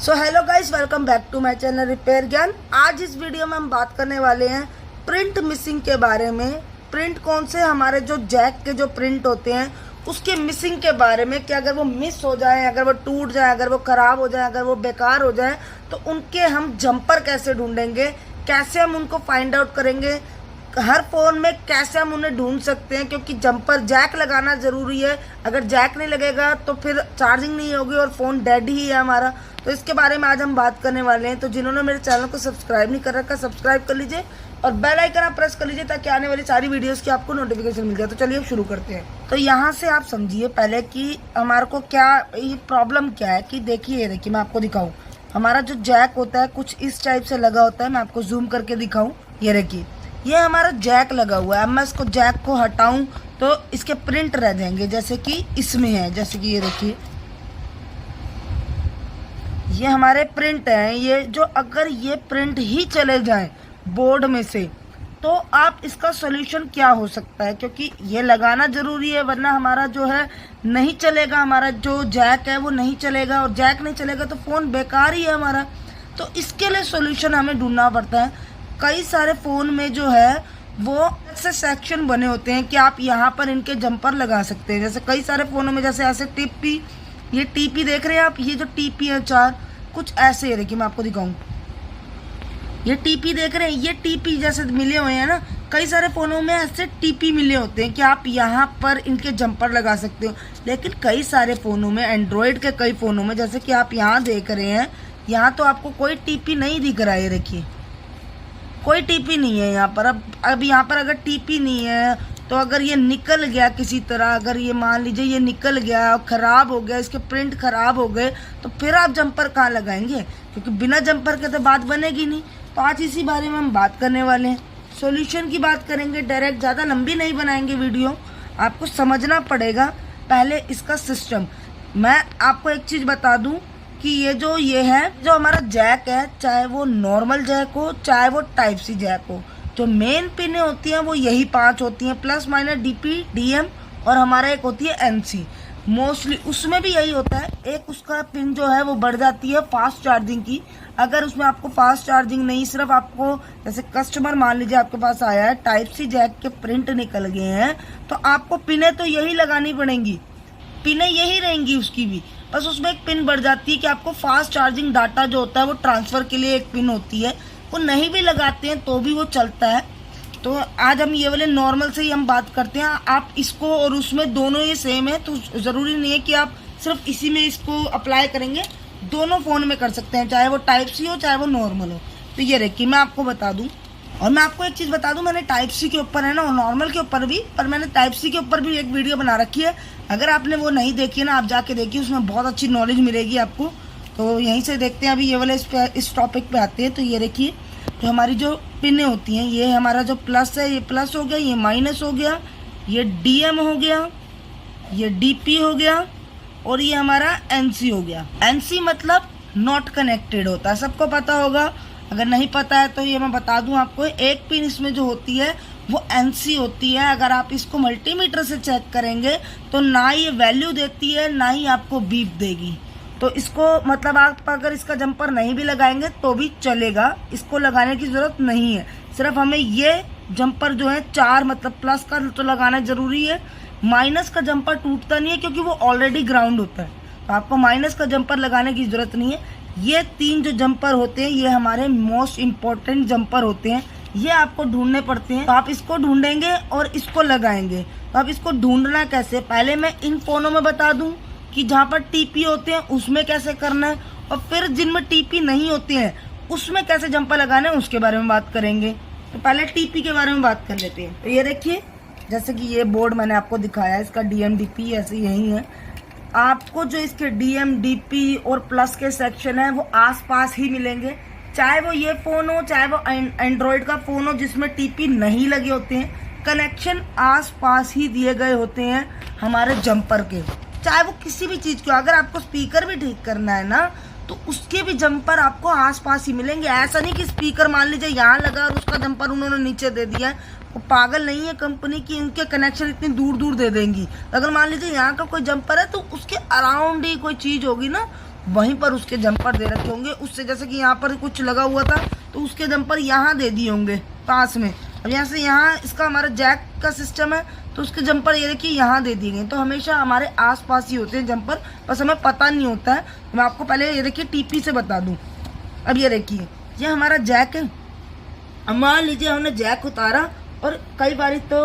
So hello guys, welcome back to my channel repair Gyan. आज इस video में हम बात करने वाले हैं प्रिंट मिसिंग के बारे में। प्रिंट कौन से हमारे जो जैक के जो प्रिंट होते हैं उसके मिसिंग के बारे में, कि अगर वो मिस हो जाए, अगर वो टूट जाए, अगर वो ख़राब हो जाए, अगर वो बेकार हो जाए तो उनके हम जंपर कैसे ढूंढेंगे, कैसे हम उनको फाइंड आउट करेंगे, हर फ़ोन में कैसे हम उन्हें ढूंढ सकते हैं। क्योंकि जंपर जैक लगाना ज़रूरी है, अगर जैक नहीं लगेगा तो फिर चार्जिंग नहीं होगी और फ़ोन डेड ही है हमारा। तो इसके बारे में आज हम बात करने वाले हैं। तो जिन्होंने मेरे चैनल को सब्सक्राइब नहीं कर रखा, सब्सक्राइब कर लीजिए और बेल आइकन आप प्रेस कर लीजिए ताकि आने वाली सारी वीडियोस की आपको नोटिफिकेशन मिल जाए। तो चलिए अब शुरू करते हैं। तो यहाँ से आप समझिए पहले कि हमारे को क्या ये प्रॉब्लम क्या है। कि देखिए, मैं आपको दिखाऊँ, हमारा जो जैक होता है कुछ इस टाइप से लगा होता है। मैं आपको जूम करके दिखाऊँ, ये देखिए, ये हमारा जैक लगा हुआ है। अब मैं इसको जैक को हटाऊं तो इसके प्रिंट रह जाएंगे, जैसे कि इसमें है। जैसे कि ये देखिए, ये हमारे प्रिंट हैं। ये जो अगर ये प्रिंट ही चले जाएं बोर्ड में से तो आप इसका सॉल्यूशन क्या हो सकता है, क्योंकि ये लगाना ज़रूरी है वरना हमारा जो है नहीं चलेगा, हमारा जो जैक है वो नहीं चलेगा और जैक नहीं चलेगा तो फ़ोन बेकार ही है हमारा। तो इसके लिए सॉल्यूशन हमें ढूंढना पड़ता है। कई सारे फ़ोन में जो है वो ऐसे सेक्शन बने होते हैं कि आप यहाँ पर इनके जंपर लगा सकते हैं। जैसे कई सारे फ़ोनों में जैसे ऐसे टीपी, ये टीपी देख रहे हैं आप, ये जो टीपी है चार कुछ ऐसे है। देखिए मैं आपको दिखाऊं, ये टीपी देख रहे हैं, ये टीपी जैसे मिले हुए हैं ना। कई सारे फ़ोनों में ऐसे टीपी मिले होते हैं कि आप यहाँ पर इनके जंपर लगा सकते हो। लेकिन कई सारे फ़ोनों में, एंड्रॉयड के कई फ़ोनों में, जैसे कि आप यहाँ देख रहे हैं, यहाँ तो आपको कोई टीपी नहीं दिख रहा है। ये देखिए, कोई टीपी नहीं है यहाँ पर। अब यहाँ पर अगर टीपी नहीं है तो अगर ये निकल गया किसी तरह, अगर ये मान लीजिए ये निकल गया और ख़राब हो गया, इसके प्रिंट ख़राब हो गए, तो फिर आप जंपर कहाँ लगाएंगे, क्योंकि बिना जंपर के तो बात बनेगी नहीं। तो आज इसी बारे में हम बात करने वाले हैं, सॉल्यूशन की बात करेंगे डायरेक्ट। ज़्यादा लंबी नहीं बनाएंगे वीडियो, आपको समझना पड़ेगा पहले इसका सिस्टम। मैं आपको एक चीज़ बता दूँ कि ये है जो हमारा जैक है, चाहे वो नॉर्मल जैक हो चाहे वो टाइप सी जैक हो, जो मेन पिनें होती हैं वो यही 5 होती हैं, प्लस माइनस डीपी, डीएम और हमारा एक होती है एनसी। मोस्टली उसमें भी यही होता है। एक उसका पिन जो है वो बढ़ जाती है फास्ट चार्जिंग की। अगर उसमें आपको फास्ट चार्जिंग नहीं, सिर्फ आपको जैसे कस्टमर मान लीजिए आपके पास आया है, टाइप सी जैक के प्रिंट निकल गए हैं, तो आपको पिनें तो यही लगानी पड़ेंगी, पिनें यही रहेंगी उसकी भी। बस उसमें एक पिन बढ़ जाती है कि आपको फास्ट चार्जिंग डाटा जो होता है वो ट्रांसफ़र के लिए एक पिन होती है, वो नहीं भी लगाते हैं तो भी वो चलता है। तो आज हम ये वाले नॉर्मल से ही हम बात करते हैं। आप इसको और उसमें दोनों ही सेम है, तो ज़रूरी नहीं है कि आप सिर्फ इसी में इसको अप्लाई करेंगे, दोनों फ़ोन में कर सकते हैं, चाहे वो टाइप सी हो चाहे वो नॉर्मल हो। तो ये देखिए, मैं आपको बता दूँ, और मैं आपको एक चीज़ बता दूं, मैंने टाइप सी के ऊपर है ना और नॉर्मल के ऊपर भी, पर मैंने टाइप सी के ऊपर भी एक वीडियो बना रखी है। अगर आपने वो नहीं देखी है ना, आप जाके देखिए, उसमें बहुत अच्छी नॉलेज मिलेगी आपको। तो यहीं से देखते हैं, अभी ये वाले इस टॉपिक पे आते हैं। तो ये देखिए, जो हमारी जो पिनें होती हैं, ये हमारा जो प्लस है, ये प्लस हो गया, ये माइनस हो गया, ये डीएम हो गया, ये डीपी हो गया और ये हमारा एनसी हो गया। एनसी मतलब नॉट कनेक्टेड होता है, सबको पता होगा। अगर नहीं पता है तो ये मैं बता दूं आपको, एक पिन इसमें जो होती है वो एनसी होती है। अगर आप इसको मल्टीमीटर से चेक करेंगे तो ना ये वैल्यू देती है ना ही आपको बीप देगी। तो इसको मतलब आप अगर इसका जंपर नहीं भी लगाएंगे तो भी चलेगा, इसको लगाने की ज़रूरत नहीं है। सिर्फ हमें ये जंपर जो है 4 मतलब प्लस का तो लगाना ज़रूरी है। माइनस का जंपर टूटता नहीं है क्योंकि वो ऑलरेडी ग्राउंड होता है, तो आपको माइनस का जंपर लगाने की ज़रूरत नहीं है। ये 3 जो जंपर होते हैं ये हमारे मोस्ट इम्पॉर्टेंट जंपर होते हैं, ये आपको ढूंढने पड़ते हैं। तो आप इसको ढूंढेंगे और इसको लगाएंगे। तो आप इसको ढूंढना कैसे, पहले मैं इन फ़ोनों में बता दूं कि जहाँ पर टीपी होते हैं उसमें कैसे करना है, और फिर जिनमें टीपी नहीं होते हैं उसमें कैसे जंपर लगाना है उसके बारे में बात करेंगे। तो पहले टीपी के बारे में बात कर लेते हैं। तो ये देखिए, जैसे कि ये बोर्ड मैंने आपको दिखाया, इसका डीएम डीपी ऐसे यही है। आपको जो इसके डीएम डीपी और प्लस के सेक्शन है वो आसपास ही मिलेंगे, चाहे वो ये फ़ोन हो चाहे वो एंड्रॉयड का फ़ोन हो जिसमें टीपी नहीं लगे होते हैं। कनेक्शन आसपास ही दिए गए होते हैं हमारे जंपर के, चाहे वो किसी भी चीज़ के। अगर आपको स्पीकर भी ठीक करना है ना तो उसके भी जंपर आपको आसपास ही मिलेंगे। ऐसा नहीं कि स्पीकर मान लीजिए यहाँ लगा और उसका जंपर उन्होंने नीचे दे दिया है, वो पागल नहीं है कंपनी की, उनके कनेक्शन इतनी दूर दूर दे देंगी। अगर मान लीजिए यहाँ का कोई जंपर है तो उसके अराउंड ही कोई चीज़ होगी ना, वहीं पर उसके जंपर दे रखे होंगे उससे, जैसे कि यहाँ पर कुछ लगा हुआ था तो उसके जंपर यहाँ दे दिए होंगे पास में। अब यहाँ से यहाँ इसका हमारा जैक का सिस्टम है तो उसके जंपर ये देखिए यहाँ दे दिए गए। तो हमेशा हमारे आसपास ही होते हैं जंपर, बस हमें पता नहीं होता है। मैं आपको पहले ये देखिए टीपी से बता दूँ। अब ये देखिए ये हमारा जैक है। अब मान लीजिए हमने जैक उतारा और कई बार तो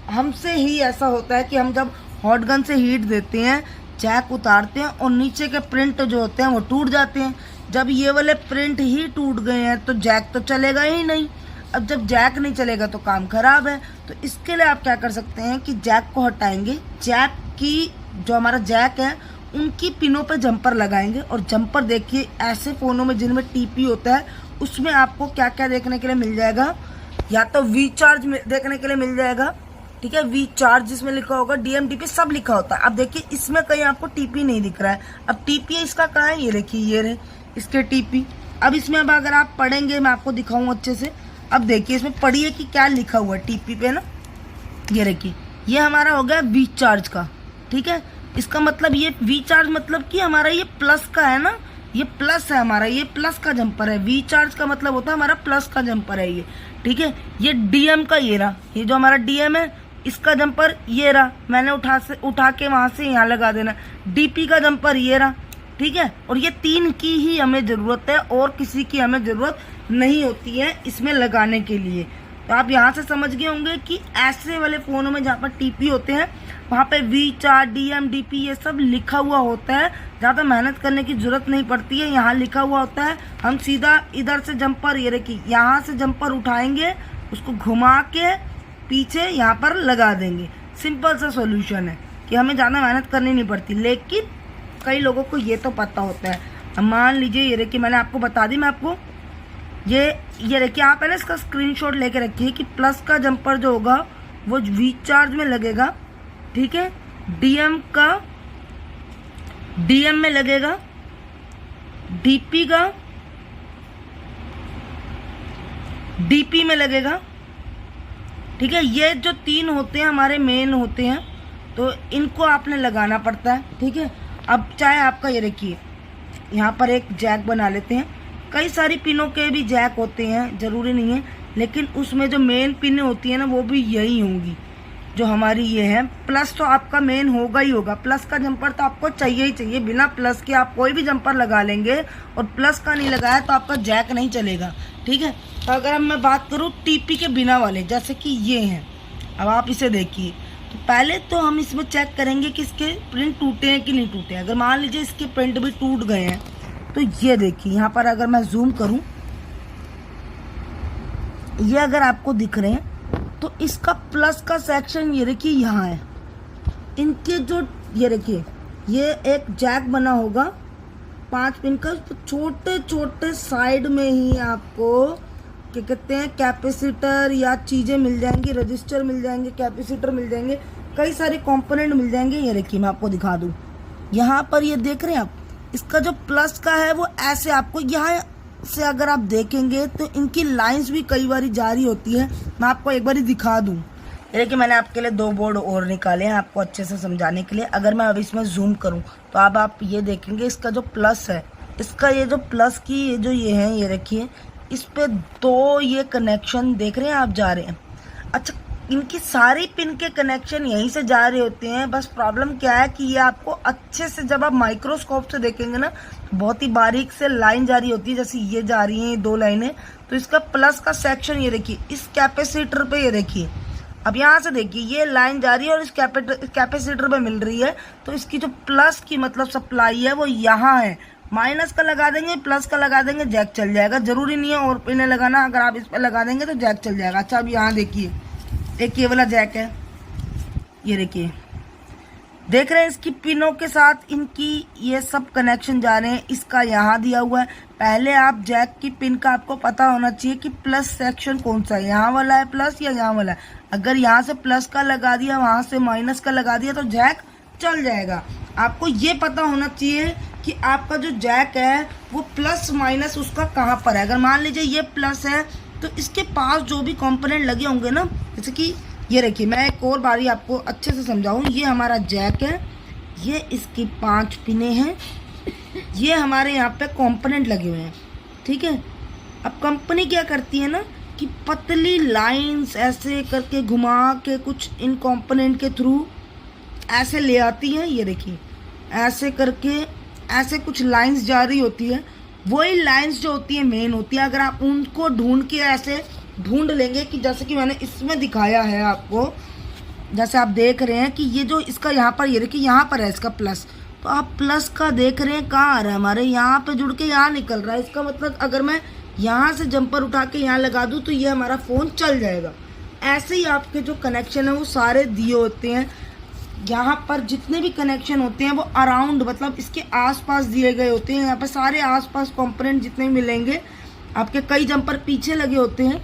हमसे ही ऐसा होता है कि हम जब हॉट गन से हीट देते हैं, जैक उतारते हैं और नीचे के प्रिंट जो होते हैं वो टूट जाते हैं। जब ये वाले प्रिंट ही टूट गए हैं तो जैक तो चलेगा ही नहीं। अब जब जैक नहीं चलेगा तो काम खराब है। तो इसके लिए आप क्या कर सकते हैं कि जैक को हटाएंगे, जैक की जो हमारा जैक है उनकी पिनों पे जंपर लगाएंगे। और जंपर देखिए ऐसे फ़ोनों में जिनमें टीपी होता है उसमें आपको क्या क्या देखने के लिए मिल जाएगा, या तो वी चार्ज देखने के लिए मिल जाएगा, ठीक है, वी चार्ज जिसमें लिखा होगा, DMDP सब लिखा होता है। अब देखिए इसमें कहीं आपको टीपी नहीं दिख रहा है। अब टीपी इसका कहाँ है, ये देखिए ये रहे इसके टीपी। अब इसमें अब अगर आप पढ़ेंगे, मैं आपको दिखाऊं अच्छे से। अब देखिए इसमें पढ़िए कि क्या लिखा हुआ है टीपी पे ना, ये देखिए ये हमारा हो गया वी चार्ज का, ठीक है। इसका मतलब ये वी चार्ज मतलब कि हमारा ये प्लस का है ना, ये प्लस है हमारा, ये प्लस का जंपर है। वी चार्ज का मतलब होता है हमारा प्लस का जंपर है ये, ठीक है। ये DM का ये रहा, ये जो हमारा DM है इसका जंपर ये रहा, मैंने उठा के वहां से यहाँ लगा देना। DP का जंपर ये रहा, ठीक है। और ये 3 की ही हमें ज़रूरत है और किसी की हमें ज़रूरत नहीं होती है इसमें लगाने के लिए। तो आप यहाँ से समझ गए होंगे कि ऐसे वाले फ़ोनों में जहाँ पर टीपी होते हैं वहाँ पे वी चार्ज, DMDP ये सब लिखा हुआ होता है। ज़्यादा मेहनत करने की ज़रूरत नहीं पड़ती है, यहाँ लिखा हुआ होता है। हम सीधा इधर से जंपर, ये देखिए यहाँ से जंपर उठाएंगे, उसको घुमा के पीछे यहाँ पर लगा देंगे। सिंपल सा सॉल्यूशन है कि हमें ज़्यादा मेहनत करनी नहीं पड़ती। लेकिन कई लोगों को ये तो पता होता है। अब मान लीजिए ये देखिए मैंने आपको बता दी, मैं आपको ये देखिए आप है ना इसका स्क्रीनशॉट लेके रखिए कि प्लस का जंपर जो होगा वो वी चार्ज में लगेगा, ठीक है। DM में लगेगा, DP का DP में लगेगा, ठीक है। ये जो 3 होते हैं हमारे मेन होते हैं, तो इनको आपने लगाना पड़ता है, ठीक है। अब चाहे आपका ये देखिए यहाँ पर एक जैक बना लेते हैं। कई सारी पिनों के भी जैक होते हैं, ज़रूरी नहीं है, लेकिन उसमें जो मेन पिन होती है ना वो भी यही होंगी जो हमारी ये है। प्लस तो आपका मेन होगा ही होगा, प्लस का जंपर तो आपको चाहिए ही चाहिए। बिना प्लस के आप कोई भी जंपर लगा लेंगे और प्लस का नहीं लगाया तो आपका जैक नहीं चलेगा, ठीक है। तो अगर अब मैं बात करूँ टीपी के बिना वाले, जैसे कि ये हैं, अब आप इसे देखिए। तो पहले तो हम इसमें चेक करेंगे कि इसके प्रिंट टूटे हैं कि नहीं टूटे। अगर मान लीजिए इसके प्रिंट भी टूट गए हैं तो ये देखिए यहाँ पर अगर मैं जूम करूँ, ये अगर आपको दिख रहे हैं तो इसका प्लस का सेक्शन ये देखिए यहाँ है। इनके जो ये देखिए ये एक जैक बना होगा 5 पिन का, तो छोटे छोटे साइड में ही आपको क्या कहते हैं कैपेसिटर या चीज़ें मिल जाएंगी, रजिस्टर मिल जाएंगे, कैपेसिटर मिल जाएंगे, कई सारे कंपोनेंट मिल जाएंगे। ये देखिए मैं आपको दिखा दूँ, यहाँ पर ये देख रहे हैं आप, इसका जो प्लस का है वो ऐसे आपको यहाँ से अगर आप देखेंगे तो इनकी लाइंस भी कई बार जारी होती है। मैं आपको एक बार दिखा दूँ। देखिए मैंने आपके लिए 2 बोर्ड और निकाले हैं आपको अच्छे से समझाने के लिए। अगर मैं अब इसमें जूम करूं तो अब आप ये देखेंगे इसका जो प्लस है, इसका ये जो प्लस की ये है, ये रखिए, इस पे 2 ये कनेक्शन देख रहे हैं आप जा रहे हैं। अच्छा, इनकी सारी पिन के कनेक्शन यहीं से जा रहे होते हैं। बस प्रॉब्लम क्या है कि ये आपको अच्छे से जब आप माइक्रोस्कोप से देखेंगे ना तो बहुत ही बारीक से लाइन जा रही होती है, जैसे ये जा रही हैं 2 लाइनें। तो इसका प्लस का सेक्शन ये देखिए इस कैपेसिटर पे, ये देखिए अब यहाँ से देखिए ये लाइन जा रही है और इस कैपेसिटर पे मिल रही है। तो इसकी जो प्लस की मतलब सप्लाई है वो यहाँ है। माइनस का लगा देंगे, प्लस का लगा देंगे, जैक चल जाएगा। जरूरी नहीं है और पिन लगाना, अगर आप इस पर लगा देंगे तो जैक चल जाएगा। अच्छा, अब यहाँ देखिए एक ये वाला जैक है, ये देखिए देख रहे हैं इसकी पिनों के साथ इनकी ये सब कनेक्शन जा रहे हैं। इसका यहाँ दिया हुआ है। पहले आप जैक की पिन का आपको पता होना चाहिए कि प्लस सेक्शन कौन सा है, यहाँ वाला है प्लस या यहाँ वाला है। अगर यहाँ से प्लस का लगा दिया, वहाँ से माइनस का लगा दिया तो जैक चल जाएगा। आपको ये पता होना चाहिए कि आपका जो जैक है वो प्लस माइनस उसका कहाँ पर है। अगर मान लीजिए ये प्लस है तो इसके पास जो भी कंपोनेंट लगे होंगे ना, जैसे कि ये देखिए मैं एक और बारी आपको अच्छे से समझाऊं। ये हमारा जैक है, ये इसकी 5 पिनें हैं, ये हमारे यहाँ पे कंपोनेंट लगे हुए हैं, ठीक है। अब कंपनी क्या करती है ना कि पतली लाइंस ऐसे करके घुमा के कुछ इन कंपोनेंट के थ्रू ऐसे ले आती है। ये देखिए ऐसे करके ऐसे कुछ लाइंस जा रही होती है, वही लाइंस जो होती है मेन होती है। अगर आप उनको ढूंढ के ऐसे ढूंढ लेंगे कि जैसे कि मैंने इसमें दिखाया है आपको, जैसे आप देख रहे हैं कि ये जो इसका यहाँ पर ये देखिए यहाँ पर है इसका प्लस, तो आप प्लस का देख रहे हैं कहाँ आ रहा है, हमारे यहाँ पे जुड़ के यहाँ निकल रहा है। इसका मतलब अगर मैं यहाँ से जंपर उठा के यहाँ लगा दूँ तो ये हमारा फ़ोन चल जाएगा। ऐसे ही आपके जो कनेक्शन है वो सारे दिए होते हैं। यहाँ पर जितने भी कनेक्शन होते हैं वो अराउंड मतलब इसके आसपास दिए गए होते हैं। यहाँ पर सारे आसपास कंपोनेंट जितने मिलेंगे आपके, कई जंपर पीछे लगे होते हैं,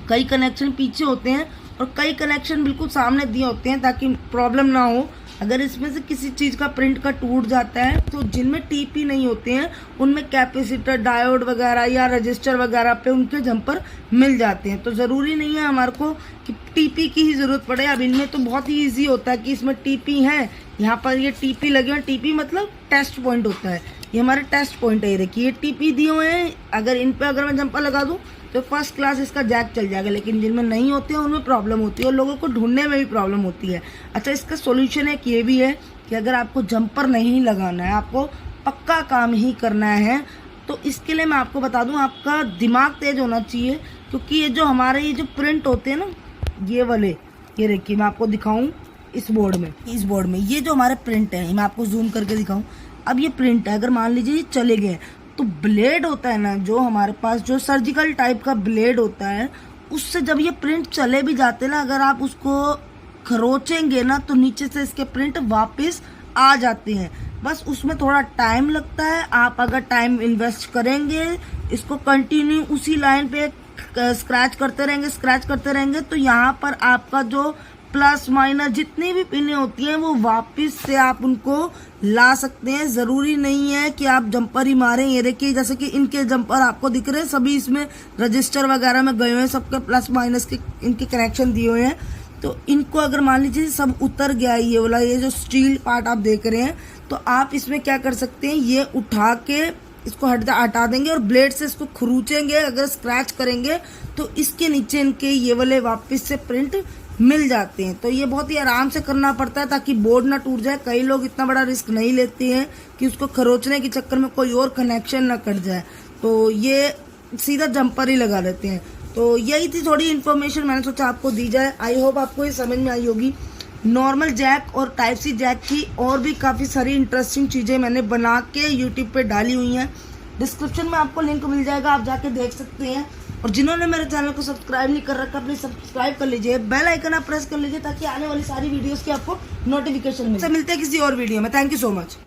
कई कनेक्शन पीछे होते हैं और कई कनेक्शन बिल्कुल सामने दिए होते हैं ताकि प्रॉब्लम ना हो। अगर इसमें से किसी चीज़ का प्रिंट का टूट जाता है तो जिनमें टीपी नहीं होते हैं उनमें कैपेसिटर, डायोड वगैरह या रजिस्टर वगैरह पे उनके जंपर मिल जाते हैं। तो ज़रूरी नहीं है हमारे को कि टीपी की ही ज़रूरत पड़े। अब इनमें तो बहुत ही ईजी होता है कि इसमें टीपी है, यहाँ पर ये टीपी लगे हुए हैं। टीपी मतलब टेस्ट पॉइंट होता है, ये हमारे टेस्ट पॉइंट है। ये देखिए ये टीपी दिए हुए हैं, अगर इन पर अगर मैं जंपर लगा दूँ तो फर्स्ट क्लास इसका जैक चल जाएगा। लेकिन जिनमें नहीं होते हैं उनमें प्रॉब्लम होती है और लोगों को ढूंढने में भी प्रॉब्लम होती है। अच्छा, इसका सॉल्यूशन एक ये भी है कि अगर आपको जंपर नहीं लगाना है, आपको पक्का काम ही करना है, तो इसके लिए मैं आपको बता दूं आपका दिमाग तेज होना चाहिए। क्योंकि ये जो हमारे ये जो प्रिंट होते हैं ना, ये वाले, ये देखिए मैं आपको दिखाऊँ इस बोर्ड में ये जो हमारे प्रिंट है, मैं आपको जूम करके दिखाऊँ। अब ये प्रिंट है, अगर मान लीजिए ये चले गए तो ब्लेड होता है ना जो हमारे पास, जो सर्जिकल टाइप का ब्लेड होता है, उससे जब ये प्रिंट चले भी जाते ना, अगर आप उसको खरोचेंगे ना तो नीचे से इसके प्रिंट वापस आ जाते हैं। बस उसमें थोड़ा टाइम लगता है। आप अगर टाइम इन्वेस्ट करेंगे, इसको कंटिन्यू उसी लाइन पे स्क्रैच करते रहेंगे तो यहाँ पर आपका जो प्लस माइनस जितनी भी पिनें होती हैं वो वापस से आप उनको ला सकते हैं। ज़रूरी नहीं है कि आप जंपर ही मारें। ये देखिए जैसे कि इनके जंपर आपको दिख रहे हैं, सभी इसमें रजिस्टर वगैरह में गए हुए हैं, सबके प्लस माइनस के इनके कनेक्शन दिए हुए हैं। तो इनको अगर मान लीजिए सब उतर गया ये वाला, ये जो स्टील पार्ट आप देख रहे हैं, तो आप इसमें क्या कर सकते हैं, ये उठा के इसको हटा देंगे और ब्लेड से इसको खरूचेंगे। अगर स्क्रैच करेंगे तो इसके नीचे इनके ये वाले वापस से प्रिंट मिल जाते हैं। तो ये बहुत ही आराम से करना पड़ता है ताकि बोर्ड ना टूट जाए। कई लोग इतना बड़ा रिस्क नहीं लेते हैं कि उसको खरोचने के चक्कर में कोई और कनेक्शन ना कट जाए, तो ये सीधा जंपर ही लगा देते हैं। तो यही थी थोड़ी इन्फॉर्मेशन, मैंने सोचा आपको दी जाए। आई होप आपको ये समझ में आई होगी। नॉर्मल जैक और टाइप सी जैक की और भी काफ़ी सारी इंटरेस्टिंग चीज़ें मैंने बना के यूट्यूब पे डाली हुई हैं। डिस्क्रिप्शन में आपको लिंक मिल जाएगा, आप जाके देख सकते हैं। और जिन्होंने मेरे चैनल को सब्सक्राइब नहीं कर रखा, प्लीज सब्सक्राइब कर लीजिए, बेल आइकन आप प्रेस कर लीजिए ताकि आने वाली सारी वीडियोस की आपको नोटिफिकेशन मिले। मिलते हैं किसी और वीडियो में। Thank you so much.